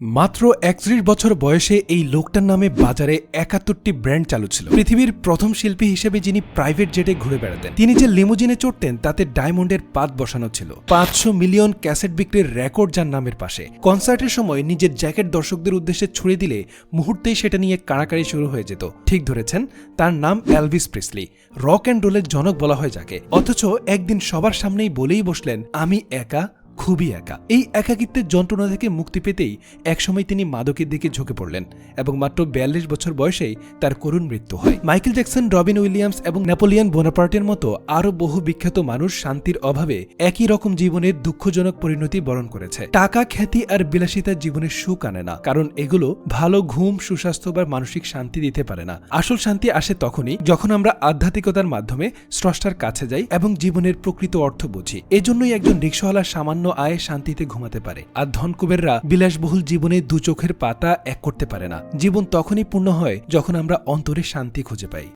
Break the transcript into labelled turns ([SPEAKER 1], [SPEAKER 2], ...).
[SPEAKER 1] মাত্র ৩১ বছর বয়সে এই লোকটার নামে বাজারে ৭১টি ব্র্যান্ড চালু ছিল। পৃথিবীর প্রথম শিল্পী হিসেবে যিনি প্রাইভেট জেটে ঘুরে বেড়াতেন, তিনি যে লিমুজিনে চড়তেন তাতে ডায়মন্ডের পাত বসানো ছিল। ৫০০ মিলিয়ন ক্যাসেট বিক্রির রেকর্ড যার নামের পাশে। কনসার্টের সময় নিজের জ্যাকেট দর্শকদের উদ্দেশ্যে ছুড়ে দিলে মুহূর্তেই সেটা নিয়ে কাড়াকাড়ি শুরু হয়ে যেত। ঠিক ধরেছেন, তার নাম এলভিস প্রিসলি। রক অ্যান্ড রোলের জনক বলা হয় যাকে। অথচ একদিন সবার সামনেই বলেই বসলেন, আমি একা, খুবই একা। এই একাকিত্বের যন্ত্রণা থেকে মুক্তি পেতেই একসময় তিনি মাদকের দিকে ঝুঁকে পড়লেন এবং মাত্র ৪২ বছর বয়সেই তার করুণ মৃত্যু হয়। মাইকেল জ্যাকসন, রবিন উইলিয়ামস এবং নেপোলিয়ন বোনাপার্টের মতো আরও বহু বিখ্যাত মানুষ শান্তির অভাবে একই রকম জীবনের দুঃখজনক পরিণতি বরণ করেছে। টাকা, খ্যাতি আর বিলাসিতার জীবনের সুখ আনে না, কারণ এগুলো ভালো ঘুম, সুস্বাস্থ্য বা মানসিক শান্তি দিতে পারে না। আসল শান্তি আসে তখনই যখন আমরা আধ্যাত্মিকতার মাধ্যমে স্রষ্টার কাছে যাই এবং জীবনের প্রকৃত অর্থ বুঝি। এজন্যই একজন রিকশাওয়ালা সামান্য আয়ে শান্তিতে ঘুমাতে পারে, আর ধনকুবেররা বিলাসবহুল জীবনে দু চোখের পাতা এক করতে পারে না। জীবন তখনই পূর্ণ হয় যখন আমরা অন্তরে শান্তি খুঁজে পাই।